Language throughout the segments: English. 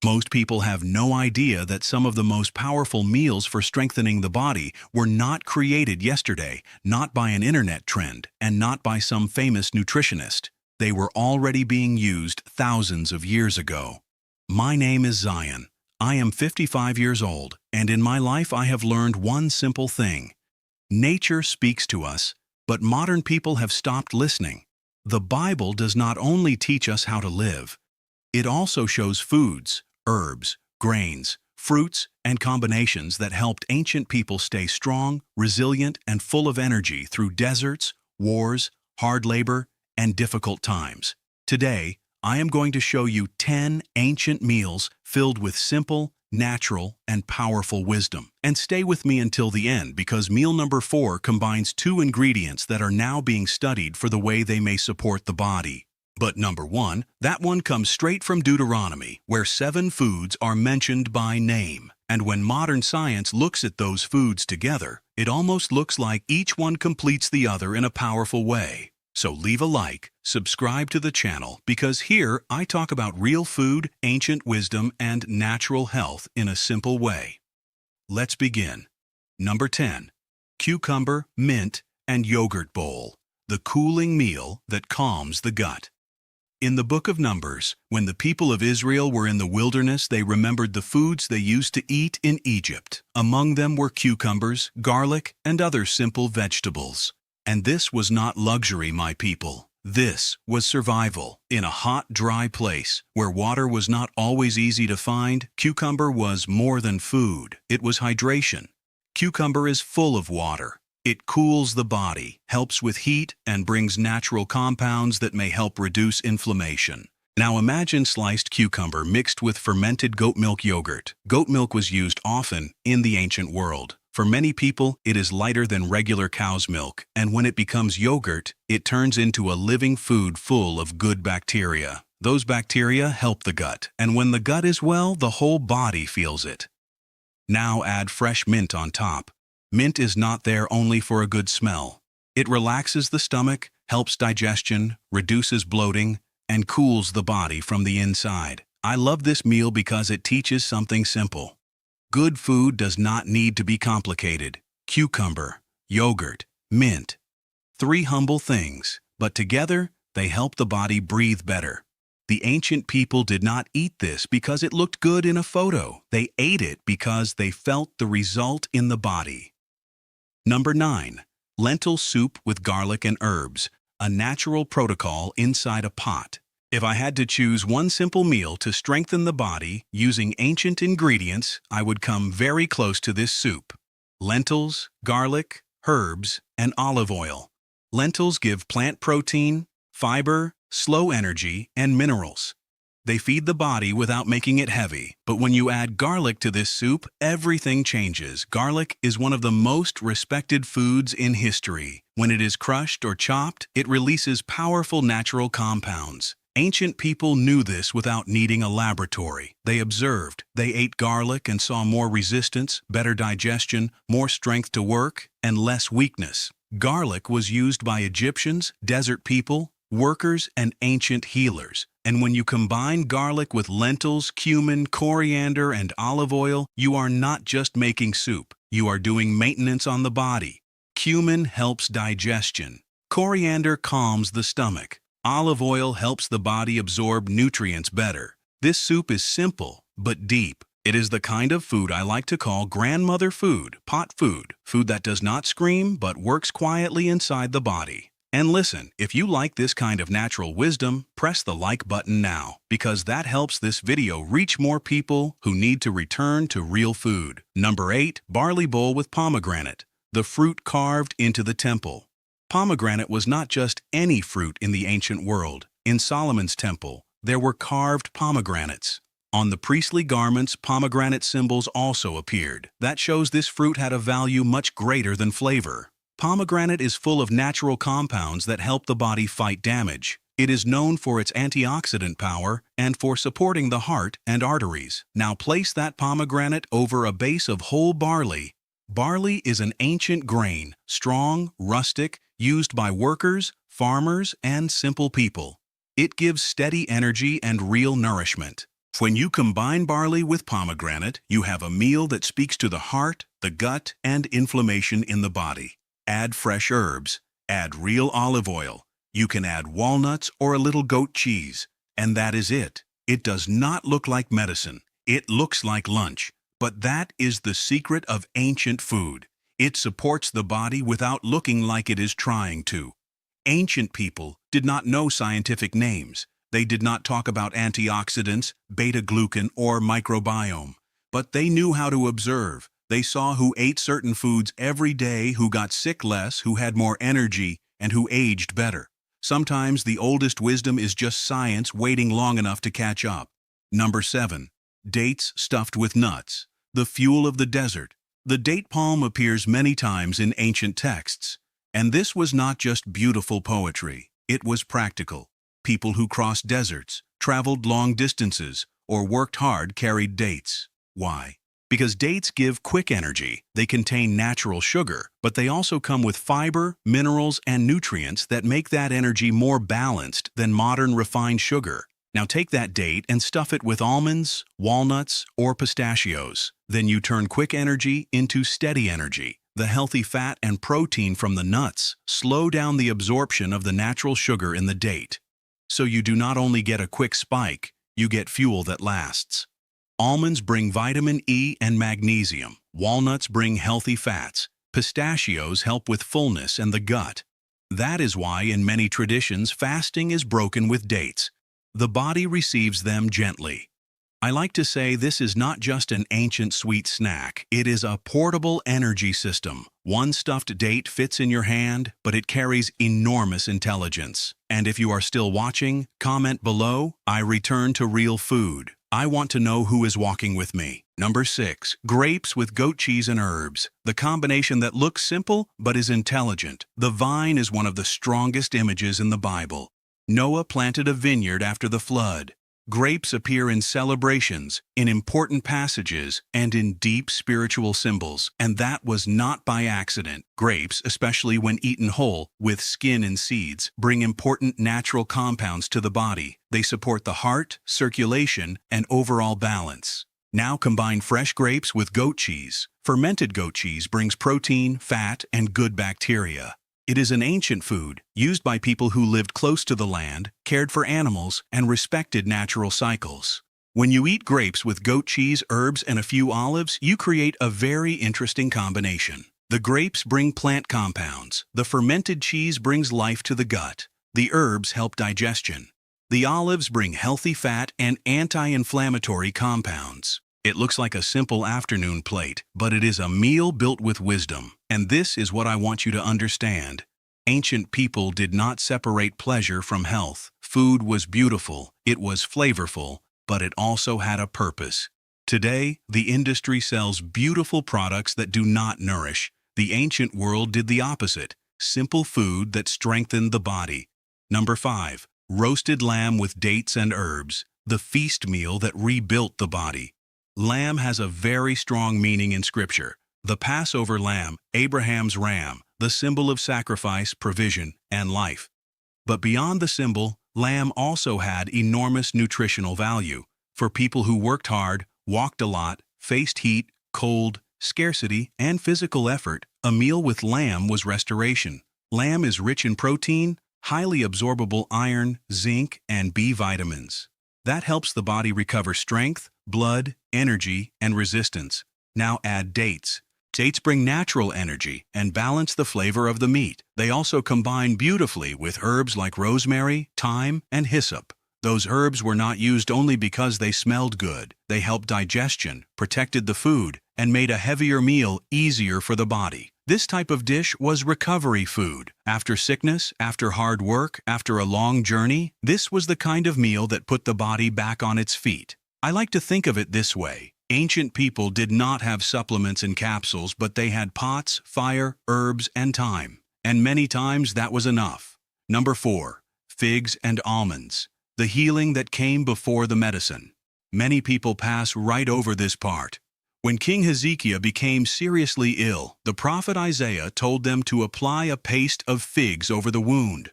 Most people have no idea that some of the most powerful meals for strengthening the body were not created yesterday, not by an internet trend, and not by some famous nutritionist. They were already being used thousands of years ago. My name is Zion. I am 55 years old, and in my life I have learned one simple thing. Nature speaks to us, but modern people have stopped listening. The Bible does not only teach us how to live, it also shows foods, herbs, grains, fruits, and combinations that helped ancient people stay strong, resilient, and full of energy through deserts, wars, hard labor, and difficult times. Today, I am going to show you 10 ancient meals filled with simple, natural, and powerful wisdom. And stay with me until the end because meal number 4 combines 2 ingredients that are now being studied for the way they may support the body. But number 1, that one comes straight from Deuteronomy, where 7 foods are mentioned by name. And when modern science looks at those foods together, it almost looks like each one completes the other in a powerful way. So leave a like, subscribe to the channel, because here I talk about real food, ancient wisdom, and natural health in a simple way. Let's begin. Number 10. Cucumber, mint, and yogurt bowl, the cooling meal that calms the gut. In the book of Numbers, when the people of Israel were in the wilderness, they remembered the foods they used to eat in Egypt. Among them were cucumbers, garlic, and other simple vegetables. And this was not luxury, my people. This was survival. In a hot, dry place, where water was not always easy to find, cucumber was more than food. It was hydration. Cucumber is full of water. It cools the body, helps with heat, and brings natural compounds that may help reduce inflammation. Now imagine sliced cucumber mixed with fermented goat milk yogurt. Goat milk was used often in the ancient world. For many people, it is lighter than regular cow's milk, and when it becomes yogurt, it turns into a living food full of good bacteria. Those bacteria help the gut, and when the gut is well, the whole body feels it. Now add fresh mint on top. Mint is not there only for a good smell. It relaxes the stomach, helps digestion, reduces bloating, and cools the body from the inside. I love this meal because it teaches something simple. Good food does not need to be complicated. Cucumber, yogurt, mint. 3 humble things, but together they help the body breathe better. The ancient people did not eat this because it looked good in a photo. They ate it because they felt the result in the body. Number 9. Lentil soup with garlic and herbs, a natural protocol inside a pot. If I had to choose one simple meal to strengthen the body using ancient ingredients, I would come very close to this soup. Lentils, garlic, herbs, and olive oil. Lentils give plant protein, fiber, slow energy, and minerals. They feed the body without making it heavy, but when you add garlic to this soup, everything changes. Garlic is one of the most respected foods in history. When it is crushed or chopped, it releases powerful natural compounds. Ancient people knew this without needing a laboratory. They observed, they ate garlic and saw more resistance, better digestion, more strength to work, and less weakness. Garlic was used by Egyptians, desert people, workers, and ancient healers. And when you combine garlic with lentils, cumin, coriander, and olive oil, you are not just making soup. You are doing maintenance on the body. Cumin helps digestion. Coriander calms the stomach. Olive oil helps the body absorb nutrients better. This soup is simple, but deep. It is the kind of food I like to call grandmother food, pot food, food that does not scream but works quietly inside the body. And listen, if you like this kind of natural wisdom, press the like button now, because that helps this video reach more people who need to return to real food. Number 8, barley bowl with pomegranate, the fruit carved into the temple. Pomegranate was not just any fruit in the ancient world. In Solomon's temple, there were carved pomegranates. On the priestly garments, pomegranate symbols also appeared. That shows this fruit had a value much greater than flavor. Pomegranate is full of natural compounds that help the body fight damage. It is known for its antioxidant power and for supporting the heart and arteries. Now place that pomegranate over a base of whole barley. Barley is an ancient grain, strong, rustic, used by workers, farmers, and simple people. It gives steady energy and real nourishment. When you combine barley with pomegranate, you have a meal that speaks to the heart, the gut, and inflammation in the body. Add fresh herbs. Add real olive oil. You can add walnuts or a little goat cheese. And that is it. It does not look like medicine. It looks like lunch. But that is the secret of ancient food. It supports the body without looking like it is trying to. Ancient people did not know scientific names. They did not talk about antioxidants, beta-glucan, or microbiome. But they knew how to observe. They saw who ate certain foods every day, who got sick less, who had more energy, and who aged better. Sometimes the oldest wisdom is just science waiting long enough to catch up. Number 7. Dates stuffed with nuts. The fuel of the desert. The date palm appears many times in ancient texts. And this was not just beautiful poetry. It was practical. People who crossed deserts, traveled long distances, or worked hard carried dates. Why? Because dates give quick energy. They contain natural sugar, but they also come with fiber, minerals, and nutrients that make that energy more balanced than modern refined sugar. Now take that date and stuff it with almonds, walnuts, or pistachios. Then you turn quick energy into steady energy. The healthy fat and protein from the nuts slow down the absorption of the natural sugar in the date. So you do not only get a quick spike, you get fuel that lasts. Almonds bring vitamin E and magnesium. Walnuts bring healthy fats. Pistachios help with fullness and the gut. That is why in many traditions fasting is broken with dates. The body receives them gently. I like to say this is not just an ancient sweet snack. It is a portable energy system. One stuffed date fits in your hand, but it carries enormous intelligence. And if you are still watching, comment below. I return to real food. I want to know who is walking with me. Number 6. Grapes with goat cheese and herbs. The combination that looks simple but is intelligent. The vine is one of the strongest images in the Bible. Noah planted a vineyard after the flood. Grapes appear in celebrations, in important passages, and in deep spiritual symbols. And that was not by accident. Grapes, especially when eaten whole, with skin and seeds, bring important natural compounds to the body. They support the heart, circulation, and overall balance. Now combine fresh grapes with goat cheese. Fermented goat cheese brings protein, fat, and good bacteria. It is an ancient food, used by people who lived close to the land, cared for animals, and respected natural cycles. When you eat grapes with goat cheese, herbs, and a few olives, you create a very interesting combination. The grapes bring plant compounds. The fermented cheese brings life to the gut. The herbs help digestion. The olives bring healthy fat and anti-inflammatory compounds. It looks like a simple afternoon plate, but it is a meal built with wisdom. And this is what I want you to understand. Ancient people did not separate pleasure from health. Food was beautiful, it was flavorful, but it also had a purpose. Today, the industry sells beautiful products that do not nourish. The ancient world did the opposite. Simple food that strengthened the body. Number 5. Roasted lamb with dates and herbs. The feast meal that rebuilt the body. Lamb has a very strong meaning in Scripture. The Passover lamb, Abraham's ram, the symbol of sacrifice, provision, and life. But beyond the symbol, lamb also had enormous nutritional value. For people who worked hard, walked a lot, faced heat, cold, scarcity, and physical effort, a meal with lamb was restoration. Lamb is rich in protein, highly absorbable iron, zinc, and B vitamins. That helps the body recover strength, blood, energy, and resistance. Now add dates. Dates bring natural energy and balance the flavor of the meat. They also combine beautifully with herbs like rosemary, thyme, and hyssop. Those herbs were not used only because they smelled good. They helped digestion, protected the food, and made a heavier meal easier for the body. This type of dish was recovery food. After sickness, after hard work, after a long journey, this was the kind of meal that put the body back on its feet. I like to think of it this way. Ancient people did not have supplements and capsules, but they had pots, fire, herbs, and time. And many times that was enough. Number 4. Figs and almonds. The healing that came before the medicine. Many people pass right over this part. When King Hezekiah became seriously ill, the prophet Isaiah told them to apply a paste of figs over the wound.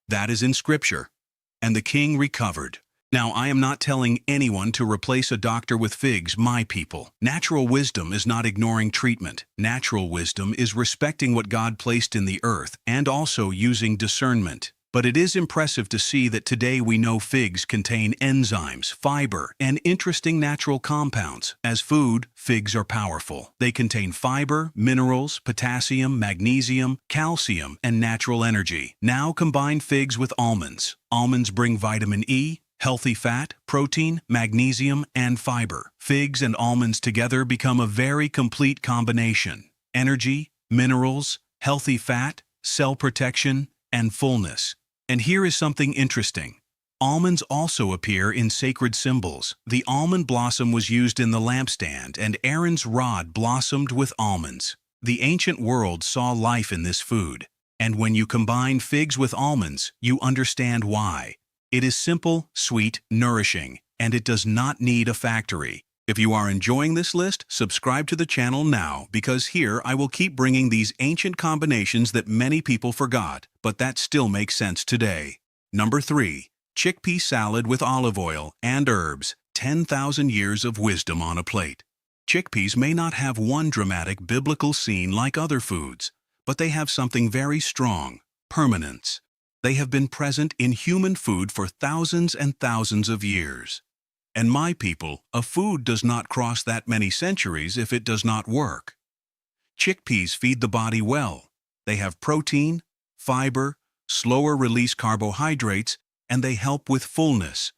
That is in Scripture. And the king recovered. Now, I am not telling anyone to replace a doctor with figs, my people. Natural wisdom is not ignoring treatment. Natural wisdom is respecting what God placed in the earth and also using discernment. But it is impressive to see that today we know figs contain enzymes, fiber, and interesting natural compounds. As food, figs are powerful. They contain fiber, minerals, potassium, magnesium, calcium, and natural energy. Now combine figs with almonds. Almonds bring vitamin E, healthy fat, protein, magnesium, and fiber. Figs and almonds together become a very complete combination. Energy, minerals, healthy fat, cell protection, and fullness. And here is something interesting. Almonds also appear in sacred symbols. The almond blossom was used in the lampstand, and Aaron's rod blossomed with almonds. The ancient world saw life in this food. And when you combine figs with almonds, you understand why. It is simple, sweet, nourishing, and it does not need a factory. If you are enjoying this list, subscribe to the channel now, because here I will keep bringing these ancient combinations that many people forgot, but that still makes sense today. Number 3. Chickpea salad with olive oil and herbs. 10,000 years of wisdom on a plate. Chickpeas may not have one dramatic biblical scene like other foods, but they have something very strong: permanence. They have been present in human food for thousands and thousands of years. And my people, a food does not cross that many centuries if it does not work. Chickpeas feed the body well. They have protein, fiber, slower-release carbohydrates, and they help with fullness.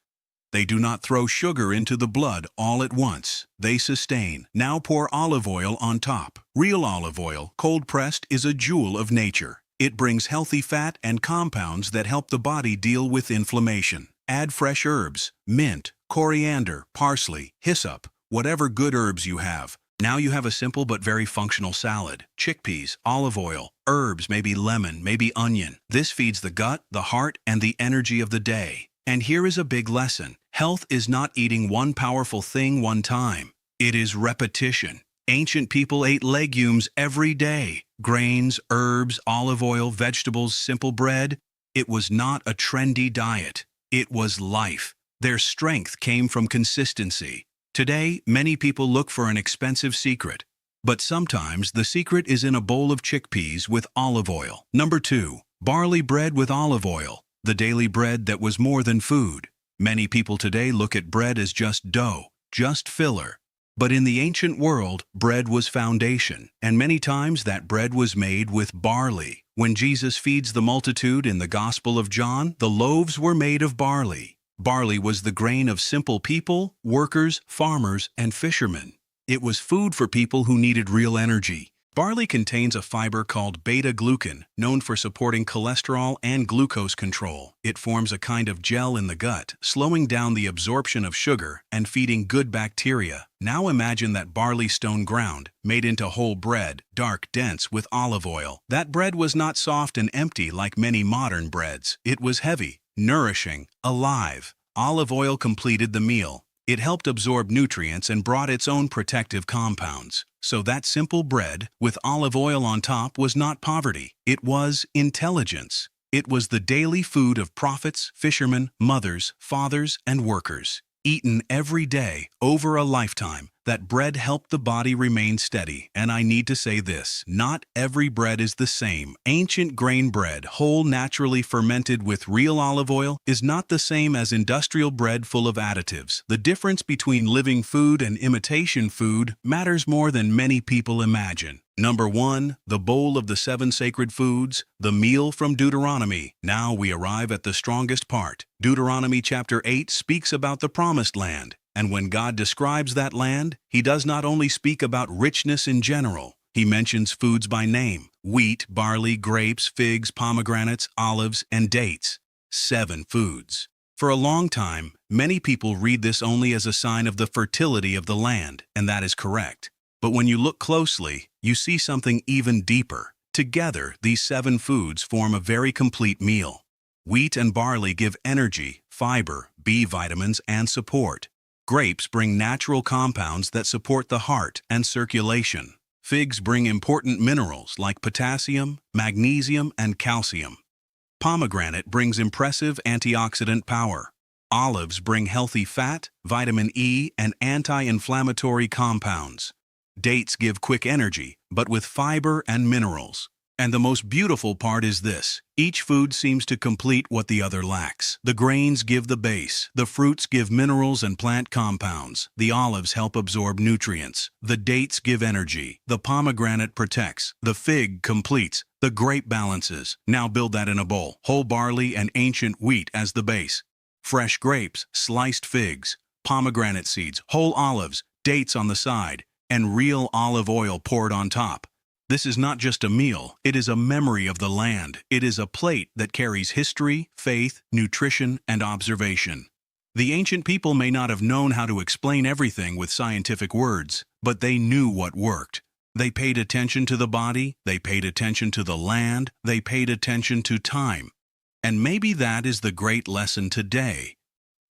They do not throw sugar into the blood all at once. They sustain. Now pour olive oil on top. Real olive oil, cold-pressed, is a jewel of nature. It brings healthy fat and compounds that help the body deal with inflammation. Add fresh herbs, mint, coriander, parsley, hyssop, whatever good herbs you have. Now you have a simple but very functional salad. Chickpeas, olive oil, herbs, maybe lemon, maybe onion. This feeds the gut, the heart, and the energy of the day. And here is a big lesson. Health is not eating one powerful thing one time. It is repetition. Ancient people ate legumes every day. Grains, herbs, olive oil, vegetables, simple bread. It was not a trendy diet. It was life. Their strength came from consistency. Today, many people look for an expensive secret. But sometimes the secret is in a bowl of chickpeas with olive oil. Number 2. Barley bread with olive oil. The daily bread that was more than food. Many people today look at bread as just dough, just filler. But in the ancient world, bread was foundation, and many times that bread was made with barley. When Jesus feeds the multitude in the Gospel of John, the loaves were made of barley. Barley was the grain of simple people, workers, farmers, and fishermen. It was food for people who needed real energy. Barley contains a fiber called beta-glucan, known for supporting cholesterol and glucose control. It forms a kind of gel in the gut, slowing down the absorption of sugar and feeding good bacteria. Now imagine that barley stone ground, made into whole bread, dark, dense, with olive oil. That bread was not soft and empty like many modern breads. It was heavy, nourishing, alive. Olive oil completed the meal. It helped absorb nutrients and brought its own protective compounds. So that simple bread, with olive oil on top, was not poverty. It was intelligence. It was the daily food of prophets, fishermen, mothers, fathers, and workers. Eaten every day, over a lifetime, that bread helped the body remain steady. And I need to say this, not every bread is the same. Ancient grain bread, whole, naturally fermented with real olive oil, is not the same as industrial bread full of additives. The difference between living food and imitation food matters more than many people imagine. Number 1, the bowl of the 7 sacred foods, the meal from Deuteronomy. Now we arrive at the strongest part. Deuteronomy chapter 8 speaks about the promised land. And when God describes that land, He does not only speak about richness in general. He mentions foods by name: wheat, barley, grapes, figs, pomegranates, olives, and dates. 7 foods. For a long time, many people read this only as a sign of the fertility of the land, and that is correct. But when you look closely, you see something even deeper. Together, these 7 foods form a very complete meal. Wheat and barley give energy, fiber, B vitamins, and support. Grapes bring natural compounds that support the heart and circulation. Figs bring important minerals like potassium, magnesium, and calcium. Pomegranate brings impressive antioxidant power. Olives bring healthy fat, vitamin E, and anti-inflammatory compounds. Dates give quick energy, but with fiber and minerals. And the most beautiful part is this: each food seems to complete what the other lacks. The grains give the base, the fruits give minerals and plant compounds, the olives help absorb nutrients, the dates give energy, the pomegranate protects, the fig completes, the grape balances. Now build that in a bowl. Whole barley and ancient wheat as the base. Fresh grapes, sliced figs, pomegranate seeds, whole olives, dates on the side, and real olive oil poured on top. This is not just a meal, it is a memory of the land. It is a plate that carries history, faith, nutrition, and observation. The ancient people may not have known how to explain everything with scientific words, but they knew what worked. They paid attention to the body, they paid attention to the land, they paid attention to time. And maybe that is the great lesson today.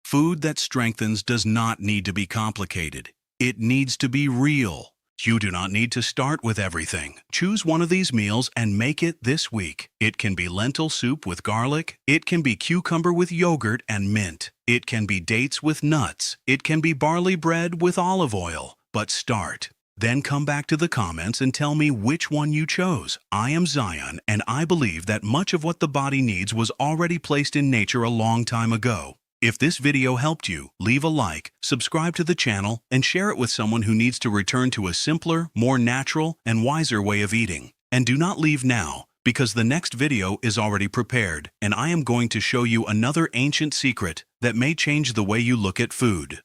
Food that strengthens does not need to be complicated. It needs to be real. You do not need to start with everything. Choose one of these meals and make it this week. It can be lentil soup with garlic. It can be cucumber with yogurt and mint. It can be dates with nuts. It can be barley bread with olive oil. But start. Then come back to the comments and tell me which one you chose. I am Zion, and I believe that much of what the body needs was already placed in nature a long time ago. If this video helped you, leave a like, subscribe to the channel, and share it with someone who needs to return to a simpler, more natural, and wiser way of eating. And do not leave now, because the next video is already prepared, and I am going to show you another ancient secret that may change the way you look at food.